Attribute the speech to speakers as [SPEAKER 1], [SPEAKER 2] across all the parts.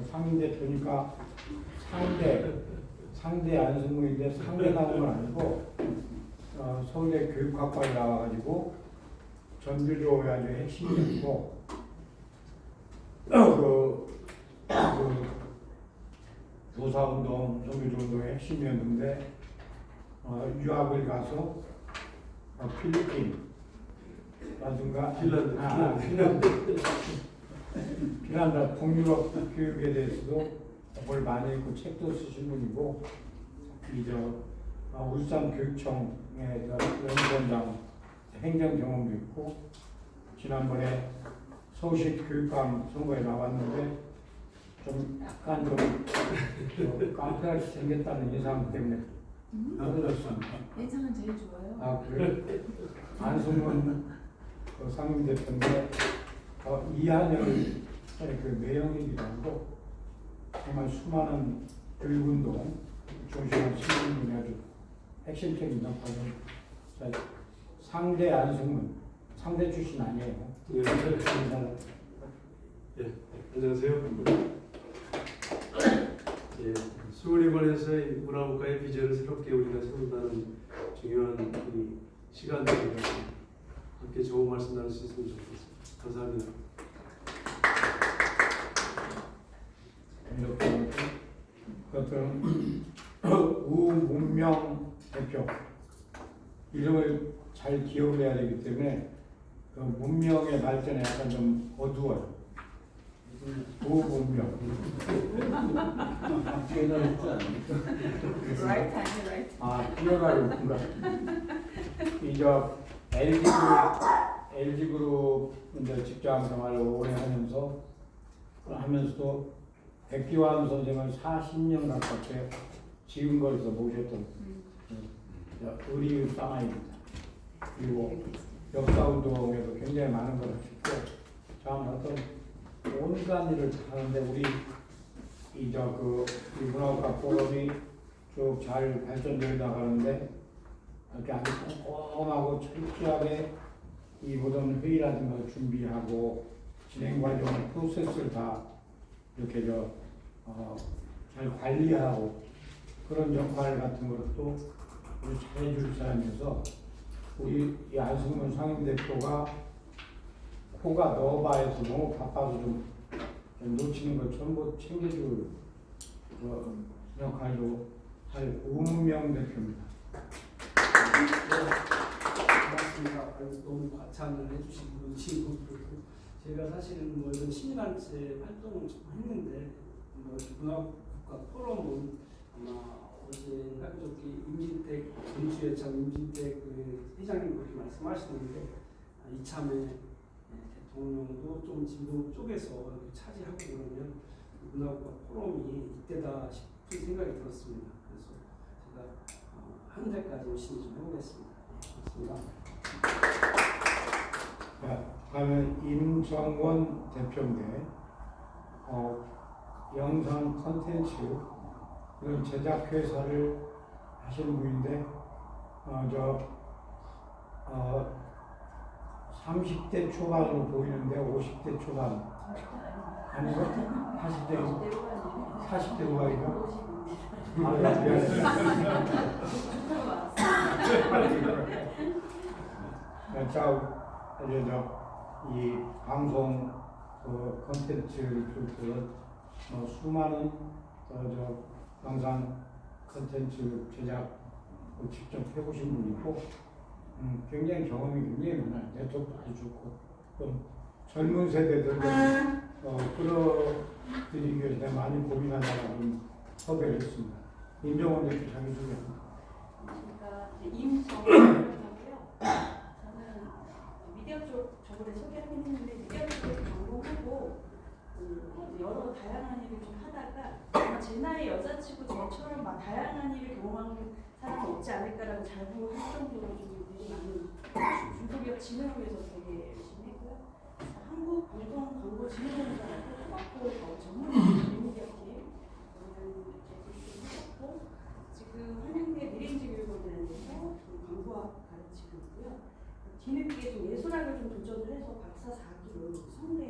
[SPEAKER 1] 상임대표니까 상대 안승무인데 상대 나온 건 아니고 서울대 교육학과에 나와가지고 전교조의 아주 핵심이었고 교사운동, 전교조운동의 핵심이었는데 유학을 가서 필리핀라든가 핀란드 동유럽 교육에 대해서도 뭘 많이 했고 책도 쓰신 분이고 울산 교육청의 연구원장 행정 경험도 있고 지난번에 서울시 교육감 선거에 나왔는데 좀 약간 좀 깡패같이 생겼다는 인상 때문에 떨어졌습니다.
[SPEAKER 2] 인상은 제일 좋아요.
[SPEAKER 1] 그래? 안승문 상임대표인데 이한열 그 매형이기도 하고 정말 수많은 교육운동 중심한 시민분이 아주 핵심적인 역할을 상대 안승문 상대 출신 아니에요.
[SPEAKER 3] 네, 안녕하세요. 예, 수원에 관해서의 문화국가의 비전을 새롭게 우리가 세운다는 중요한 시간들입니다. 함께 좋은 말씀 나눌 수 있으면 좋겠습니다. 감사합니다.
[SPEAKER 1] 이렇게 어떤 우문명 대표 이름을 잘 기억해야 되기 때문에 그 문명의 발전에 약간 좀 어두워요. 우문명.
[SPEAKER 2] Right time, right.
[SPEAKER 1] 피어나는구나. LG 그룹 이제 직장 생활을 오래 하면서도 백기환 선생을 40년 가깝게 지은 거에서 모셨던 의리 사나이입니다. 그리고 역사운동에도 굉장히 많은 걸 하셨고 참 어떤 온갖 일을 하는데 우리 이 문화국가 포럼이 쭉 잘 발전되어 나가는데 이렇게 아주 꼼꼼하고 철저하게 이 모든 회의라든가 준비하고 진행 과정 프로세스를 다 이렇게 잘 관리하고 그런 역할 같은 것도 잘해줄 사람이어서 우리 이 안승문 상임대표가 코가 너바해서 너무 바빠서 좀 놓치는 걸 전부 챙겨줄 역할도 할 우문명 대표입니다.
[SPEAKER 4] 고맙습니다. 너무 과찬을 해주신 분이시고 제가 사실은 뭐 이런 시민단체 활동을 좀 했는데 문화국가 포럼은 아마 어제 저기 임진택 전주에 참 임진택 그 회장님 그렇게 말씀하시는데 이참에 대통령도 좀 진보 쪽에서 이렇게 차지하고 그러면 문화국가 포럼이 이때다 싶은 생각이 들었습니다. 그래서 제가 한 달까지 열심히 좀 해보겠습니다. 고맙습니다.
[SPEAKER 1] 다음은 임정원 대표인데 영상 컨텐츠 그런 제작 회사를 하시는 분인데 30대 초반으로 보이는데 50대 초반 아니고 40대 후반이요? 이 방송 컨텐츠를 비롯해 수많은 영상 컨텐츠 제작 직접 해보신 분이고 굉장히 경험이 굉장히 많아요. 네트워크도 아주 좋고 좀 젊은 세대들을 끌어들이기 위해서 많이 고민하다가 섭외를 했습니다. 임정원 대표 자기 소개합니다.
[SPEAKER 2] 임정원이고요. 저는 미디어 쪽 저번에 소개하긴 했는데 미디어 쪽에서 전공하고 여러 다양한 일을 좀 하다가 아마 제 나이 여자치고 저처럼 막 다양한 일을 경험하는 사람은 없지 않을까라고 자부할 정도로 좀 일이 많은 중소기업 진흥을 위해서 되게 열심히 했고요. 한국 방송 광고 진흥공사라고 토마토 전문 미디어 팀 이렇게 했었고 지금 한양대 미래인지 교육원에서 광고학 가르치고 있고요. 뒤늦게 좀 예술학을 좀 도전을 해서 박사 4기로 성대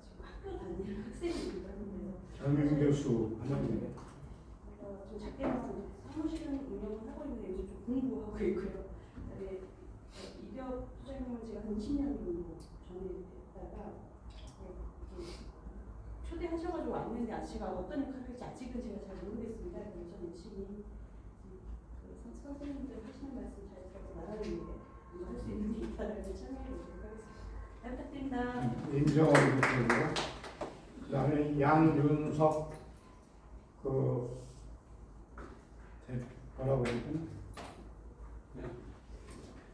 [SPEAKER 2] 지금 학교 다니는 학생이기도 한데요.
[SPEAKER 1] 전임 교수 하는데
[SPEAKER 2] 좀 작게 말씀드려서 사무실은 운영을 하고 있는데 요즘 좀 공부하고 있고요. 그다음에 이벽 소장님은 제가 한 20년 정도 전에 됐다가 초대하셔가지고 왔는데 아직 어떤 역할을 할지 아직은 제가 잘 모르겠습니다. 그래서 전 열심히 선생님들 하시는 말씀 잘 들어서 나가는 일에 할 수 있는 게 있다는 참여해 보도록 하겠습니다. 잘 부탁드립니다.
[SPEAKER 1] 임정원 교수고요. 그다음에 양윤석 뭐라고 그랬나?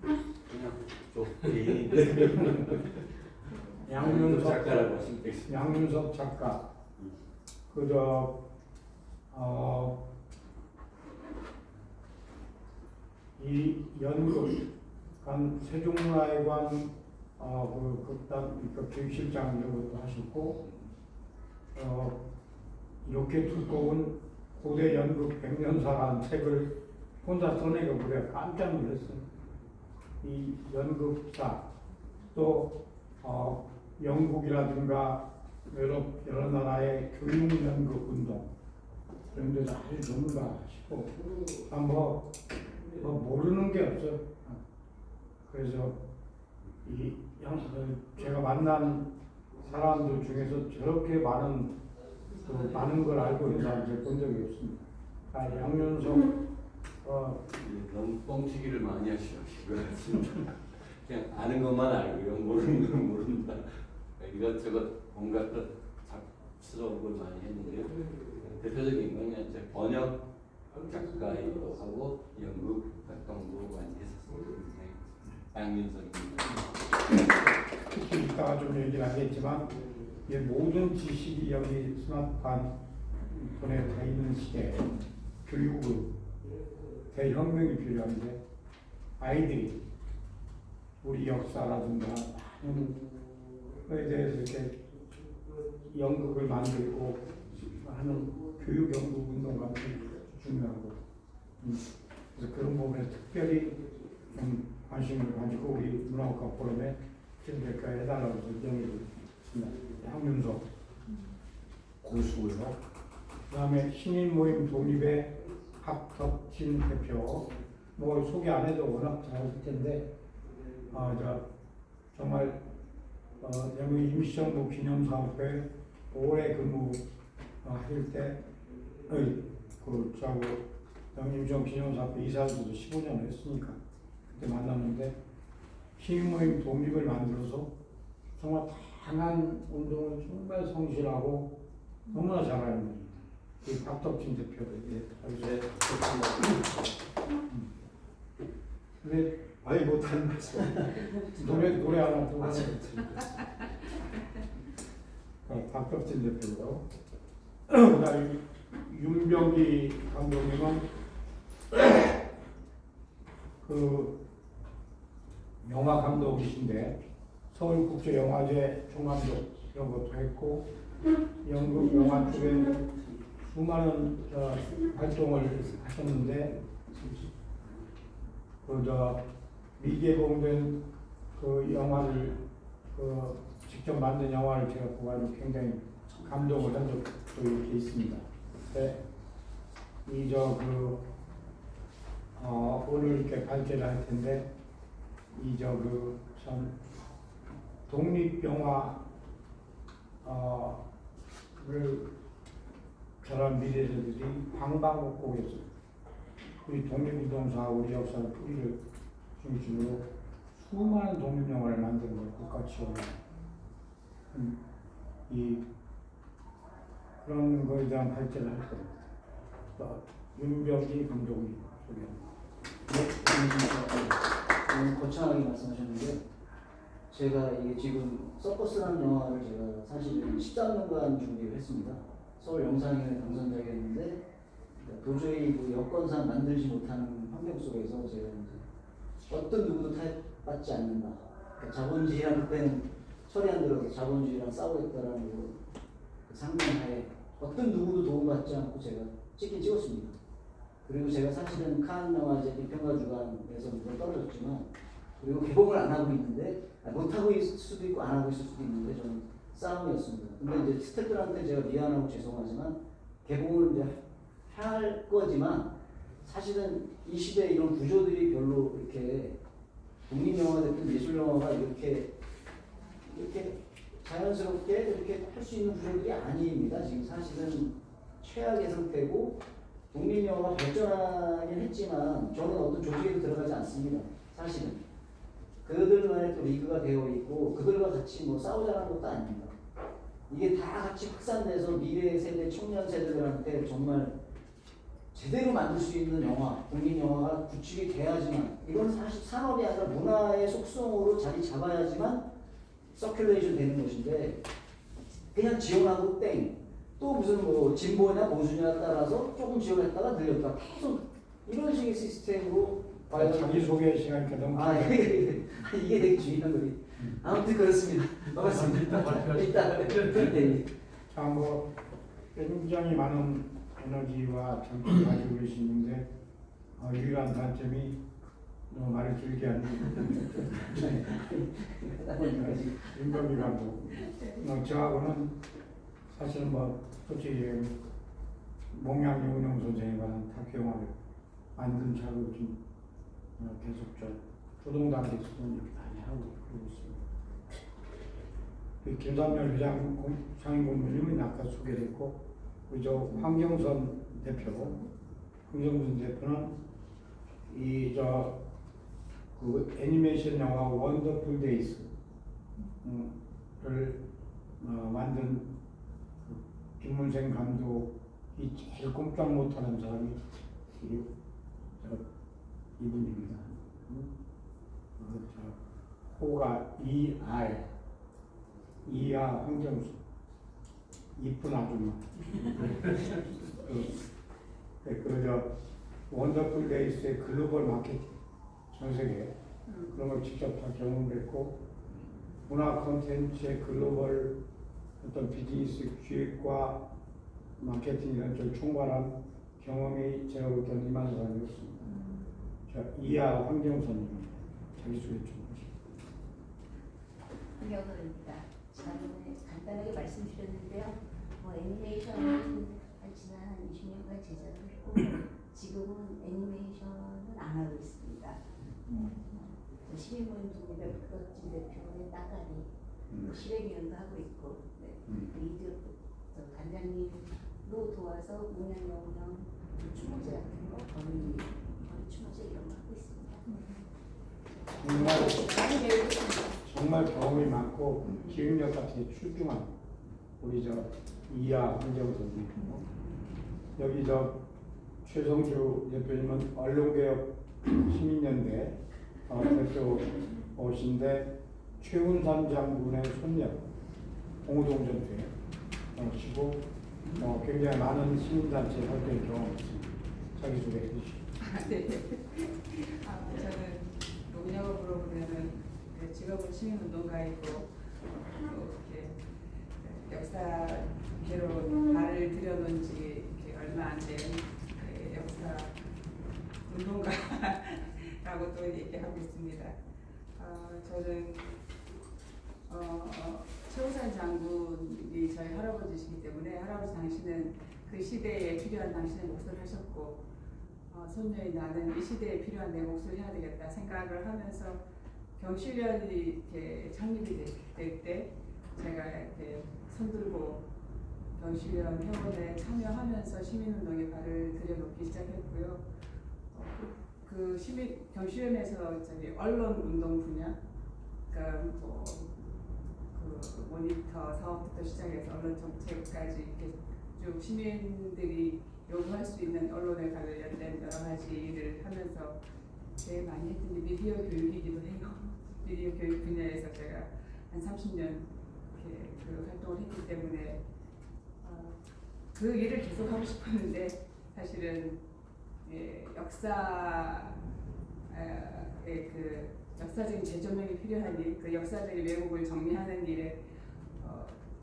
[SPEAKER 5] 그냥 좀 개인인데
[SPEAKER 1] 양윤석
[SPEAKER 5] 작가라고 하시면 되겠습니다.
[SPEAKER 1] 양윤석 작가 이 연극 간 세종문화회관 그 극단 교육실장 이런 것도 하셨고 이렇게 두꺼운 고대 연극 백년사라는 책을 혼자 써내가 보려 깜짝 놀랐어요. 이 연극사 또 영국이라든가 여러 나라의 교육 연극 운동 그런 데서 아주 전문가 싶고 뭐 모르는 게 없어요. 그래서 제가 만난 사람들 중에서 저렇게 많은 걸 알고 있는 사람들 본 적이 없습니다. 양윤석
[SPEAKER 5] 너무 뻥치기를 많이 하시는 것 같습니다. 그냥 아는 것만 알고요. 모르는 건 모른다. 이것저것 온갖 잡스러운 걸 많이 했는데요. 대표적인 건 이제 번역 작가이기도 하고 연극 활동도 많이 했었습니다. 양윤석입니다.
[SPEAKER 1] 특히 이따가 좀 얘기를 하겠지만 모든 지식이 여기 스마트폰에 다 있는 시대에 교육은 대혁명이 필요한데 아이들이 우리 역사라든가 많은 거에 대해서 이렇게 연극을 만들고 하는 교육 연극 운동가 중요하고 그래서 그런 부분에 특별히 좀 관심을 가지고 우리 문화국가 포럼에 팀들과 해달라고 정의를 했습니다. 양윤석 고수고요. 그다음에 신인 모임 독립의 박덕진 대표 뭐 소개 안 해도 워낙 잘할 텐데 정말 여기 임시정부 기념사업회 오래 근무할 때 임시정부 기념사업회 이사도 15년 했으니까 그때 만났는데 시민 모임 독립을 만들어서 정말 다양한 운동을 정말 성실하고 너무나 잘하는 분입니다. 그 박덕진 대표를 근데
[SPEAKER 3] 아예 못하는 말씀.
[SPEAKER 1] 노래 하나 또 박덕진 대표고요. 그다음에 윤병기 감독님은 영화 감독이신데 서울국제영화제 총감독 이런 것도 했고 연극 영화 쪽에 수많은 활동을 하셨는데 미개봉된 그 영화를 직접 만든 영화를 제가 보고 굉장히 감동을 한 적도 이렇게 있습니다. 오늘 이렇게 발제를 할 텐데 참 독립영화를 저런 미래들이 방방곡곡에서 우리 독립운동사 우리 역사의 뿌리를 중심으로 수많은 독립영화를 만드는 걸 국가 지원을 그런 거에 대한 발제를 할 겁니다. 윤병기 감독이 소개합니다.
[SPEAKER 6] 너무 거창하게 말씀하셨는데 제가 이게 지금 서커스라는 영화를 제가 사실은 13년간 준비를 했습니다. 서울 영상위원회 당선자였는데 도저히 그 여건상 만들지 못하는 환경 속에서 제가 이제 어떤 누구도 타협받지 않는다. 그러니까 자본주의랑 그때는 철이 안 들어서 자본주의랑 싸우겠다라는 그 상명하에 어떤 누구도 도움받지 않고 제가 찍긴 찍었습니다. 그리고 제가 사실은 칸 영화제 비평가 주간에서 물론 떨어졌지만 그리고 개봉을 안 하고 있는데 못하고 있을 수도 있고 안 하고 있을 수도 있는데 저는 싸움이었습니다. 근데 이제 스태프들한테 제가 미안하고 죄송하지만 개봉을 이제 할 거지만 사실은 이 시대에 이런 구조들이 별로 이렇게 독립영화 됐든 예술영화가 이렇게 자연스럽게 이렇게 할 수 있는 구조들이 아닙니다. 지금 사실은 최악의 상태고 독립영화가 발전하긴 했지만 저는 어떤 조직에도 들어가지 않습니다. 사실은 그들만의 또 리그가 되어 있고 그들과 같이 뭐 싸우자는 것도 아닙니다. 이게 다 같이 확산돼서 미래 세대, 청년 세대들한테 정말 제대로 만들 수 있는 영화, 독립영화가 구축이 돼야지만 이건 사실 산업이 아니라 문화의 속성으로 자리 잡아야지만 서큘레이션 되는 것인데 그냥 지원하고 땡. 또 무슨 뭐 진보냐 보수냐 따라서 조금 지원했다가 늘렸다. 계속 이런 식의 시스템으로
[SPEAKER 1] 자기소개 시간이 너무
[SPEAKER 6] 이게 되게 중요한 거지. 아무튼 그렇습니다. 반갑습니다.
[SPEAKER 3] 일단 발표하시죠.
[SPEAKER 6] 네.
[SPEAKER 1] 자, 뭐 굉장히 많은 에너지와 정신을 가지고 계시는데 유일한 단점이 너무 말을 길게 하는 윤병기 감독. 저하고는 사실은 뭐 솔직히 몽양리 운영 선생에 관한 다큐 영화를 만든 차로 좀 계속 조동당에서 이렇게 많이 하고 그러고 있습니다. 김삼열 회장 상임고문님은 아까 소개됐고, 우리 저 황경선 대표, 황경선 대표는 그 애니메이션 영화 원더풀 데이스를 만든 김문생 감독이 제일 꼼짝 못하는 사람이 이분입니다. 호가 이하 황경수, 이쁜 아줌마. 그러죠. 원더풀 데이스의 글로벌 마케팅, 전 세계 그런 걸 직접 다 경험했고, 문화 콘텐츠의 글로벌 어떤 비즈니스 기획과 마케팅 이런 걸 총괄한 경험이 제가 볼 때는 이만 사람이었습니다. 자, 이하 황경선입니다. 자기소개 좀 하시죠.
[SPEAKER 7] 황경선입니다. 지난번에 간단하게 말씀드렸는데요. 애니메이션은 지난 20년간 제작을 했고 지금은 애니메이션은 안 하고 있습니다. 시민모임 독립의 박덕진 대표의 따가리 실행위원도 하고 있고 이제 단장님도 도와서 문양영영 추모제 같은 거 거리 추모제 이런 거 하고 있습니다.
[SPEAKER 1] 정말 경험이 많고 기획력 같은 게 출중한 우리 이하 황경선님. 여기 최성주 대표님은 언론개혁 시민연대 대표이신데 최운삼 장군의 손녀 공호동 전투에 굉장히 많은 시민단체 활동에 경험했습니다. 자기소개해 주시죠.
[SPEAKER 8] 네. 저는 농협으로 보면은 직업은 시민운동가이고 이렇게 역사계로 발을 들여놓은 지 얼마 안 된 역사 운동가라고 또 얘기하고 있습니다. 저는 최우산 장군이 저희 할아버지시기 때문에 할아버지 당신은 그 시대에 필요한 당신의 몫을 하셨고 손녀인 나는 이 시대에 필요한 내 몫을 해야 되겠다 생각을 하면서 경실련이 이렇게 창립이 될 때 제가 이렇게 손들고 경실련 회원에 참여하면서 시민운동에 발을 들여놓기 시작했고요. 그 경실련에서 언론운동 분야, 그러니까 그 모니터 사업부터 시작해서 언론 정책까지 이렇게 쭉 시민들이 요구할 수 있는 언론에 관련된 여러 가지 일을 하면서 제일 많이 했던 게 미디어 교육이기도 해요. 미디어 교육 분야에서 제가 한 30년 이렇게 그 활동을 했기 때문에 그 일을 계속 하고 싶었는데 사실은 역사의 그 역사적인 재조명이 필요한 일, 그 역사적인 왜곡을 정리하는 일에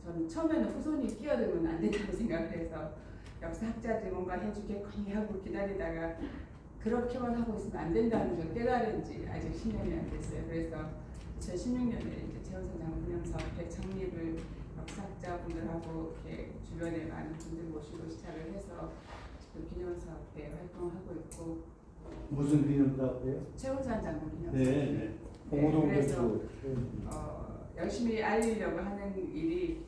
[SPEAKER 8] 저는 처음에는 후손이 끼어들면 안 된다고 생각을 해서 역사학자들이 뭔가 해주겠거니 하고 기다리다가 그렇게만 하고 있으면 안 된다는 걸 깨달은 지 아직 10년이 안 됐어요. 그래서 2016년에 이제 최우선 장군영사업회 창립을 박사학자분들하고 이렇게 주변에 많은 분들 모시고 시작을 해서 지금 기념사업회 활동하고 있고
[SPEAKER 6] 무슨 기념사업이에요?
[SPEAKER 8] 최우산 장군 기념사업회.
[SPEAKER 6] 네.
[SPEAKER 1] 봉오동
[SPEAKER 8] 그래서
[SPEAKER 1] 대표.
[SPEAKER 8] 열심히 알리려고 하는 일이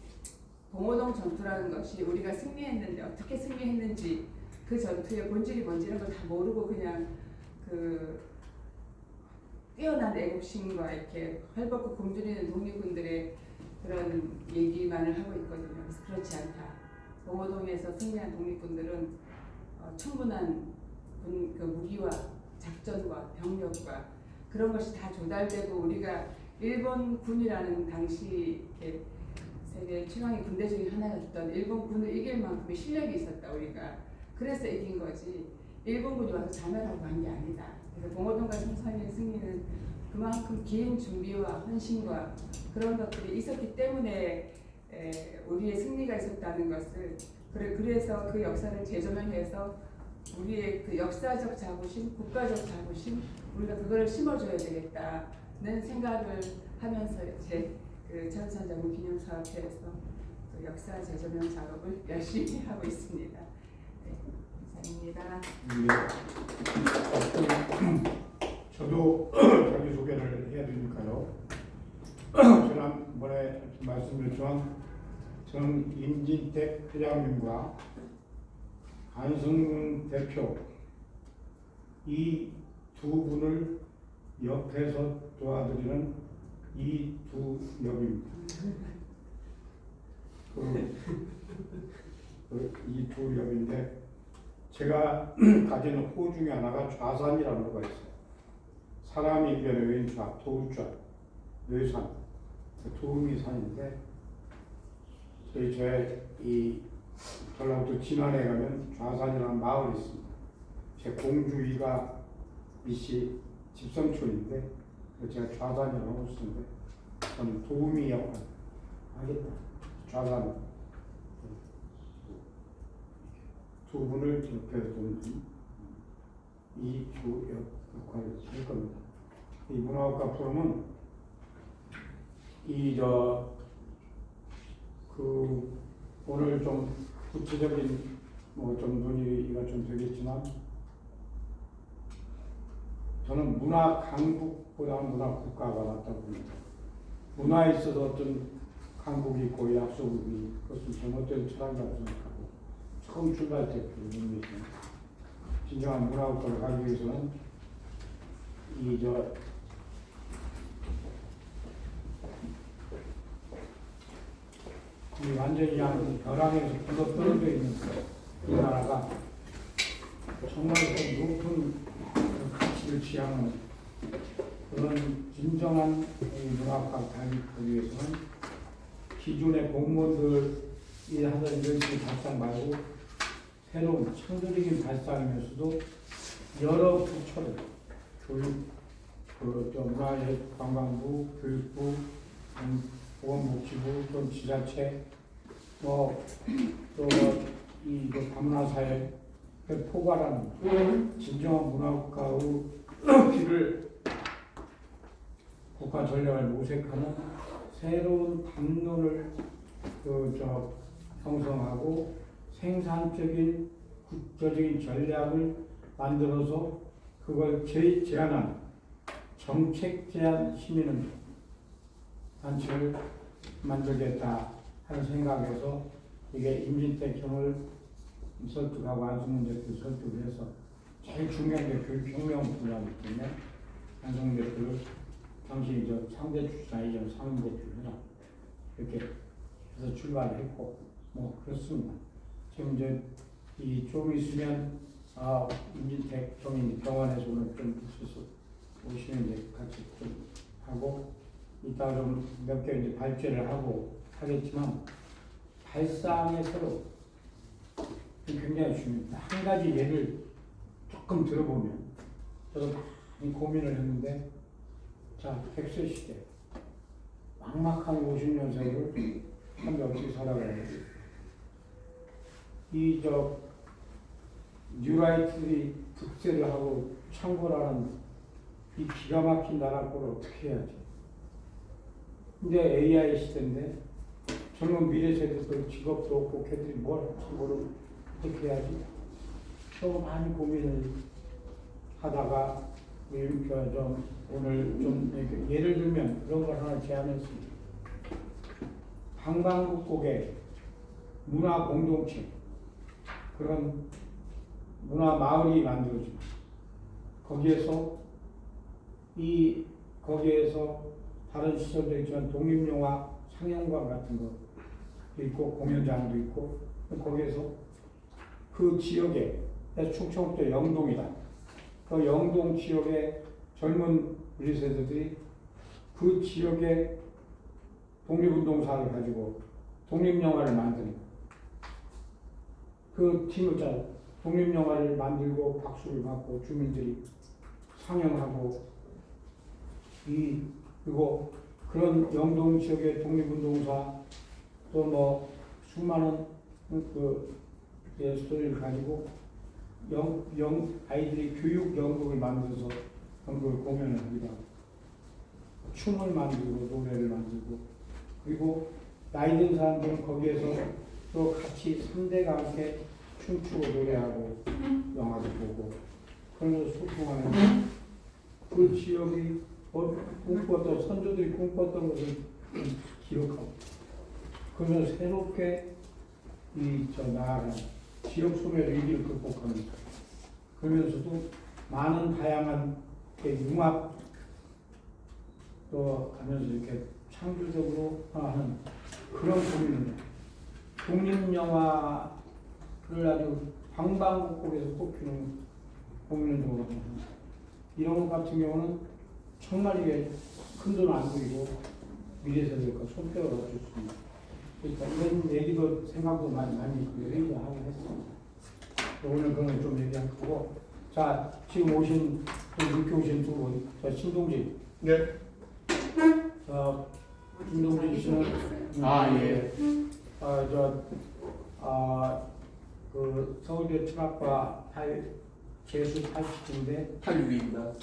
[SPEAKER 8] 봉오동 전투라는 것이 우리가 승리했는데 어떻게 승리했는지 그 전투의 본질이 뭔지 이런 걸 다 모르고 그냥 그 뛰어난 애국심과 이렇게 헐벗고 굶주리는 독립군들의 그런 얘기만을 하고 있거든요. 그래서 그렇지 않다. 봉오동에서 승리한 독립군들은 충분한 그 무기와 작전과 병력과 그런 것이 다 조달되고 우리가 일본군이라는 당시 이렇게 세계 최강의 군대 중에 하나였던 일본군을 이길 만큼의 실력이 있었다 우리가. 그래서 이긴 거지 일본군이 와서 자멸하고 간 게 아니다. 그래서 봉오동과 청산리의 승리는 그만큼 긴 준비와 헌신과 그런 것들이 있었기 때문에 우리의 승리가 있었다는 것을 그래서 그 역사를 재조명해서 우리의 그 역사적 자부심, 국가적 자부심 우리가 그거를 심어줘야 되겠다는 생각을 하면서 이제 그 최우산 장군 기념사업회에서 그 역사 재조명 작업을 열심히 하고 있습니다. 네, 이상입니다.
[SPEAKER 1] 저도 자기소개를 해야 되니까요. 지난번에 말씀드렸지만 저는 임진택 회장님과 안승 대표 이 두 분을 옆에서 도와드리는 이 두 역입니다. 이 두 역인데 제가 가지는 호 중에 하나가 좌산이라는 거가 있어요. 사람이 이변의 왼좌, 도우좌, 뇌산, 도움이 산인데 이 전라북도 진안에 가면 좌산이라는 마을이 있습니다. 제 공주이가 이씨 집성촌인데 제가 좌산이라고 쓰는데 저는 도우미 역할 하겠다. 좌산 두 분을 옆에서 돕는 이 두 역할을 할 겁니다. 이 문화국가 포럼은 오늘 좀 구체적인 좀 논의가 좀 되겠지만 저는 문화 강국보다 문화 국가가 낫다고 봅니다. 문화에 있어서 어떤 강국이 있고 약소국이 그것은 잘못된 철학이라고 생각하고 처음 출발 때 그런 의미에서 진정한 문화 국가를 가기 위해서는 이 완전히 벼랑에서 불어 떨어져 있는 이 나라가 정말 높은 가치를 지향하는 그런 진정한 문화학과 다니기 위해서는 기존의 공무원들이 하던 열심히 발상 말고 새로운 창조적인 발상이면서도 여러 부처를 교육, 문화관광부, 교육부, 보건복지부, 또 지자체, 이 다문화사회 포괄하는 진정한 문화국가의 길을 국가 전략을 모색하는 새로운 담론을 형성하고 생산적인 국가적인 전략을 만들어서 그걸 제안한 정책 제안 시민은 단체를 만들겠다 하는 생각에서 이게 임진택 형을 설득하고 안승문 대표를 설득을 해서 제일 중요한 게 교육혁명 분야이기 때문에 안승문 대표를 당시 상대 출신 이전 상임 대표를 해라 이렇게 해서 출발했고 그렇습니다. 지금 좀 있으면 임진택 형이 병원에서 오늘 좀 있어서 오시면 같이 좀 하고 이따 좀 몇 개 발제를 하겠지만 발상의 새로 굉장히 중요합니다. 한 가지 예를 조금 들어보면 저도 많이 고민을 했는데 100세 시대 막막한 50년 세월을 한 어떻게 살아가야 되지? 뉴라이트들이 득세를 하고 창궐하는 이 기가 막힌 나라 꼴을 어떻게 해야지? 근데 AI 시대인데 젊은 미래 세대들 직업도 없고 걔들이 뭘 할지 모르고 어떻게 해야지? 또 많이 고민을 하다가 좀 오늘 좀 이렇게 예를 들면 그런 걸 하나 제안했습니다. 방방곡곡에 문화 공동체 그런 문화 마을이 만들어집니다. 거기에서 다른 시설도 있지만 독립영화 상영관 같은 것도 있고 공연장도 있고 거기에서 그 지역에 충청도 영동이다. 그 영동 지역의 젊은 우리 세대들이 그 지역의 독립운동사를 가지고 독립영화를 만드는 그 팀을 짜서 독립영화를 만들고 박수를 받고 주민들이 상영하고 그리고 그런 영동 지역의 독립운동사 또 뭐 수많은 그 스토리를 가지고 아이들이 교육 연극을 만들어서 연극을 공연을 합니다. 춤을 만들고 노래를 만들고 그리고 나이 든 사람들은 거기에서 또 같이 3대가 함께 춤추고 노래하고 영화도 보고 그러면서 소통하는 그 지역이 꿈꿨던 선조들이 꿈꿨던 것을 기억하고 그러면서 새롭게 나아가는 지역 소멸 위기를 극복합니다. 그러면서도 많은 다양한 융합 또 하면서 이렇게 창조적으로 하는 그런 고민입니다. 독립영화를 아주 방방곡곡에서 뽑히는 공연적으로 합니다. 이런 것 같은 경우는 정말 이게 큰 돈 안 들이고 미래세대가 손뼉을 얻을 수 있습니다. 그러니까 이런 얘기도 생각도 많이 회의하고 했습니다. 오늘 그런 좀 얘기할 거고 자 지금 오신 늦게 오신 두 분 저 신동진
[SPEAKER 9] 네.
[SPEAKER 1] 신동진 씨는
[SPEAKER 9] 예.
[SPEAKER 1] 그 서울대 철학과 재수 80인데
[SPEAKER 9] 86입니다.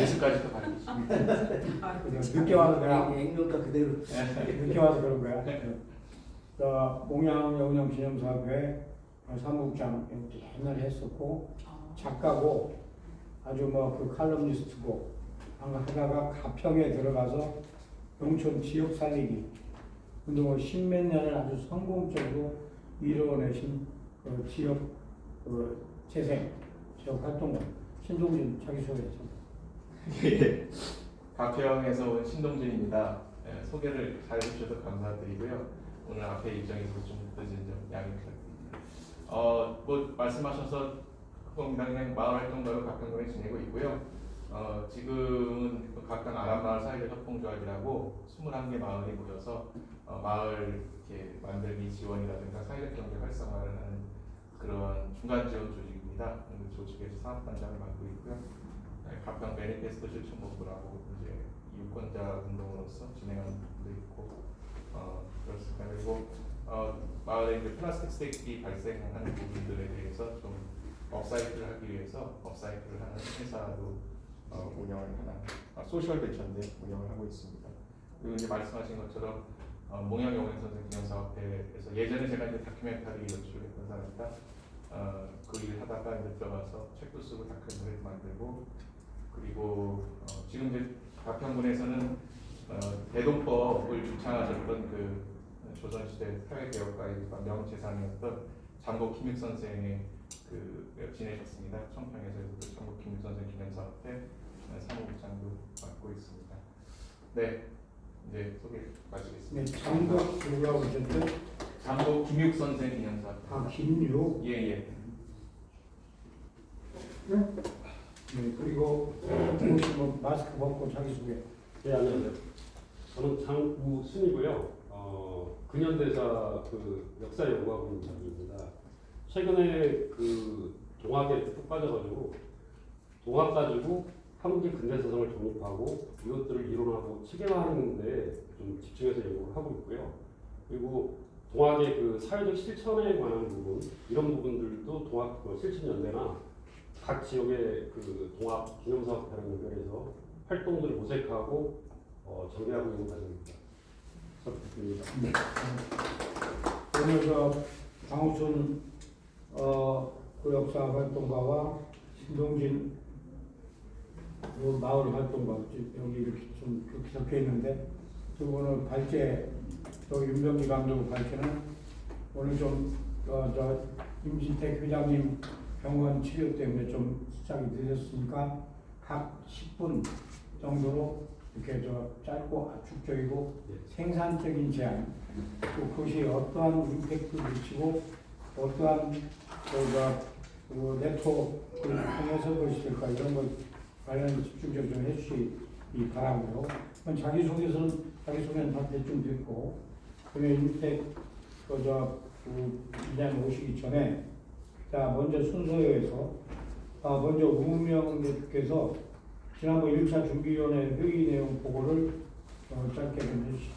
[SPEAKER 9] 예수까지도 가르치십니다.
[SPEAKER 1] 늦게 와서 그냥
[SPEAKER 6] 액면가 그대로.
[SPEAKER 1] 늦게 와서 그런 거야. 몽양 영영 기념사업회 사무국장 옛날에 했었고 작가고 아주 뭐 그 칼럼니스트고 하다가 가평에 들어가서 농촌 지역 살리기 운동을 십몇 년을 아주 성공적으로 이루어내신 그 지역 재생 지역 활동을 신동진 자기 소개했습니다.
[SPEAKER 9] 예. 가평에서 온 신동진입니다. 소개를 잘 해주셔서 감사드리고요. 오늘 앞에 일정에서 좀 늦은 점 양해 부탁드립니다. 뭐 말씀하셔서 국민당의 마을 활동가로 가평군에 지내고 있고요. 지금은 가평 아람마을 사회적 협동조합이라고 21개 마을이 모여서 마을 이렇게 만들기 지원이라든가 사회적 경제 활성화를 하는 그런 중간 지원 조직입니다. 그 조직에서 사업단장을 맡고 있고요. 가평 매니페스토 실천본부라고 이제 유권자 운동으로서 진행하는 부분도 있고 그렇습니다. 그리고 마을에 이제 플라스틱 쓰레기 발생하는 부분들에 대해서 좀 업사이클을 하기 위해서 업사이클을 하는 회사도 운영을 하는 소셜 벤처인데 운영을 하고 있습니다. 그리고 이제 말씀하신 것처럼 몽양영웅 선생 기념사업회에서 예전에 제가 이제 다큐멘터리 연출했던 사람이다. 그 일을 하다가 이제 들어가서 책도 쓰고 다큐멘터리도 만들고 그리고 지금 이제 가평군에서는 대동법을 주창하셨던 그 조선시대 사회개혁가이자 명재상이었던 장고 김육 선생의 그 지내셨습니다. 청평에서 장고 김육 선생 기념사업회 사무국장도 맡고 있습니다. 네, 이제 소개 마치겠습니다.
[SPEAKER 1] 네, 장고 누구라고 하셨죠?
[SPEAKER 9] 장고 김육 선생 기념사업회.
[SPEAKER 1] 김육.
[SPEAKER 9] 예.
[SPEAKER 1] 네, 그리고 뭐 마스크 벗고 자기 소개.
[SPEAKER 3] 네, 안녕하세요. 저는 장우순이고요. 근현대사 그 역사 연구하고 있는 장입니다. 최근에 그 동학에 푹 빠져가지고 동학 가지고 한국의 근대사상을 정립하고 이것들을 이론하고 체계화하는 데 좀 집중해서 연구를 하고 있고요. 그리고 동학의 그 사회적 실천에 관한 부분 이런 부분들도 동학 실천연대나 각 지역의 그 동학 기념사업회랑 연결해서 활동들을 모색하고 전개하고 있는 과정입니다. 부탁드립니다.
[SPEAKER 1] 오늘 저 장우순 구역사 활동가와 신동진 마을 활동가 여기 이렇게 좀 그렇게 적혀 있는데 두 분은 발제 또 윤병기 감독 발제는 오늘 좀 저 임진택 회장님 병원 치료 때문에 좀 시작이 늦었으니까 각 10분 정도로 이렇게 저 짧고 압축적이고 생산적인 제안 또 그것이 어떠한 임팩트를 미치고 어떠한 그 네트워크를 통해서 그것이 될까 이런 것 관련 집중적으로 좀 해주시기 바라고요. 자기소개는 다 대충 됐고 그러면 임택 이장 오시기 전에 자 먼저 순서에서 먼저 우명 대표께서 지난번 1차 준비위원회 회의 내용 보고를 짧게 좀 해주시죠.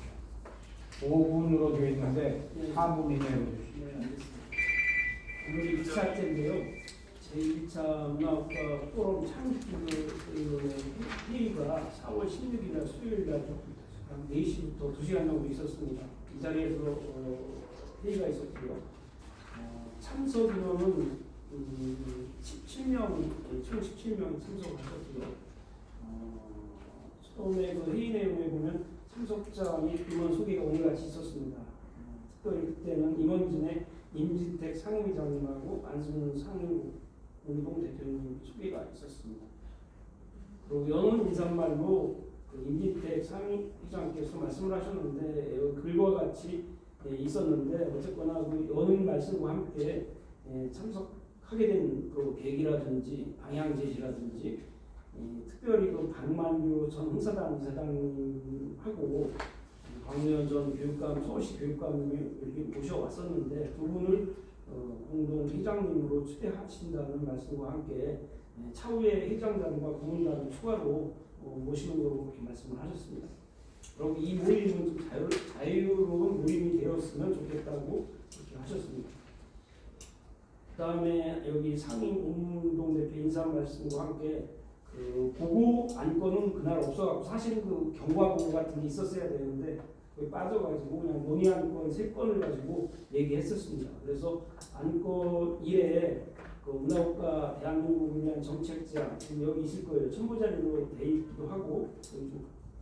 [SPEAKER 1] 5분으로 되어 있는데 4분 이내로 해주시죠.
[SPEAKER 4] 네, 알겠습니다. 오늘 2차 때인데요. 제1차 문화국가 포럼 창립 회의가 4월 16일 수요일날 4시부터 2시간 정도 있었습니다. 이 자리에서 회의가 있었고요. 참석 인원은 17명, 총 17명이 참석하셨고요. 처음에 그 회의 내용에 보면 참석자 및 임원 소개가 오늘같이 있었습니다. 특별히 그때는 임원진의 임진택 상임회장님하고 안승훈 상임운동 대표님 소개가 있었습니다. 그리고 연원 인사말로 그 임진택 상임회장께서 말씀을 하셨는데 글과 같이 있었는데 어쨌거나 그 연원 말씀과 함께 참석하게 된 그 계기라든지 방향 제시라든지 특별히 그 박만규 전 흥사단 이사장님하고 박노현 전 교육감 서울시 교육감님이 이렇게 모셔왔었는데 두 분을 공동 회장님으로 추대하신다는 말씀과 함께 차후에 회장단과 고문단을 추가로 모시는 거로 그렇게 말씀을 하셨습니다. 그리고 이 모임은 좀 자유로운 모임이 되었으면 좋겠다고 그렇게 하셨습니다. 그 다음에 여기 상임운동 대표 인사 말씀과 함께 그 보고 안건은 그날 없어갖고 사실은 그 경과 보고 같은 게 있었어야 되는데 거기 빠져가지고 그냥 논의 안건 3건을 가지고 얘기했었습니다. 그래서 안건 1에 그 문화국가 대한민국을 위한 정책제안 지금 여기 있을 거예요. 첨부자료로 돼 있기도 하고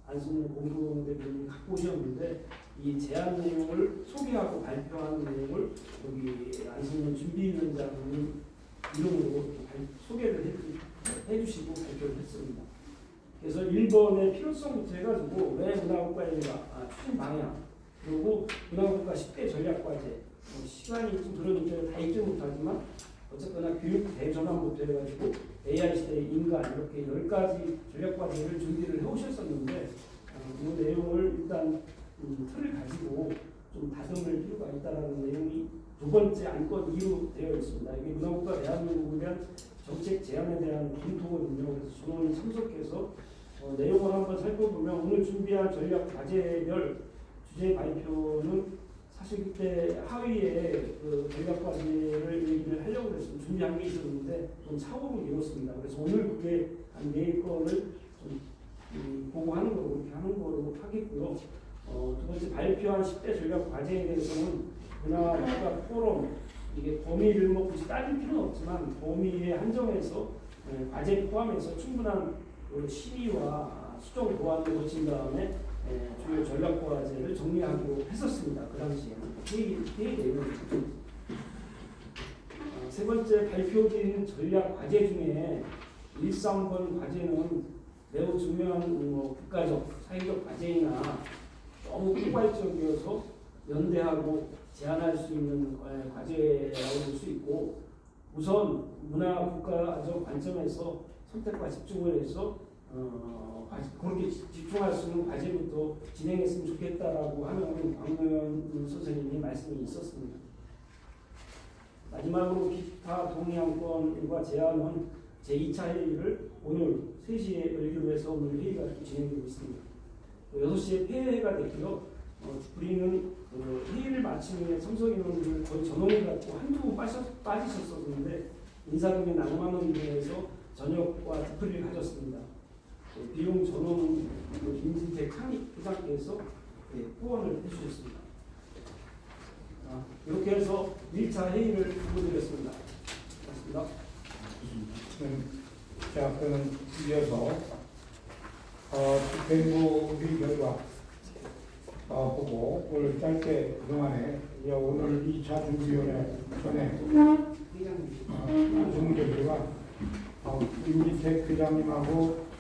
[SPEAKER 4] 안승훈 공동 대표님이 갖고 오셨는데 이 제안 내용을 소개하고 발표하는 내용을 여기 안승훈 준비위원장님 이름으로 소개를 해주시고 발표를 했습니다. 그래서 1번의 필요성부터 해가지고 왜 문화국가인가 추진 방향 그리고 문화국가 10대 전략과제 시간이 좀 그러니까 다 읽지 못하지만 어쨌거나 교육 대전환부터 해가지고 AI 시대의 인간 이렇게 10가지 전략과제를 준비를 해오셨었는데 이 내용을 일단 틀을 가지고 좀 다듬을 필요가 있다는 내용이 두 번째 안건 2로 되어 있습니다. 이게 문화국가 대한민국에 대한 정책 제안에 대한 검토거든요. 그래서 전원이 참석해서 내용을 한번 살펴보면 오늘 준비한 전략 과제별 주제 발표는 사실 그때 하위에 그 전략 과제를 얘기를 하려고 했으면 준비한 게 있었는데 좀 차후로 미뤘습니다. 그래서 오늘 그게 한 4건을 좀 보고하는 거로 그렇게 하는 거로 하겠고요. 두 번째 발표한 10대 전략 과제에 대해서는 문화국가 포럼 이게 범위를 뭐 굳이 따질 필요는 없지만 범위에 한정해서 과제 포함해서 충분한 심의와 수정 보완을 거친 다음에 주요 전략 과제를 정리하기로 했었습니다. 그 당시에는 회의 내용이죠. 세 번째 발표된 전략 과제 중에 1, 3번 과제는 매우 중요한 국가적, 사회적 과제이나 너무 포괄적이어서 연대하고 제안할 수 있는 과제라고 볼 수 있고 우선 문화국가적 관점에서 선택과 집중을 해서 그렇게 집중할 수 있는 과제부터 진행했으면 좋겠다라고 하는 박노현 선생님의 말씀이 있었습니다. 마지막으로 기타 동의안건과 제안은 제2차 회의를 오늘 3시에 열기로 해서 오늘 회의가 진행되고 있습니다. 6시에 폐회가 됐고요. 우리는 회의를 마친 후에 참석 인원들 거의 전원이 갖고 한두 분 빠지셨었는데 인사동의 낭만원 등에서 저녁과 디프리를 가졌습니다. 비용 전원 임진택 회장께서 이렇게 후원을 해주셨습니다. 이렇게 해서 1차 회의를 마무리했습니다. 고맙습니다.
[SPEAKER 1] 자, 그럼 이어서 집행부 우리 결과 보고 오늘 짧게 그동안에 이제 오늘 2차 준비위원회 전에
[SPEAKER 4] 회장님.
[SPEAKER 1] 안승훈 대표가 임기택 회장님하고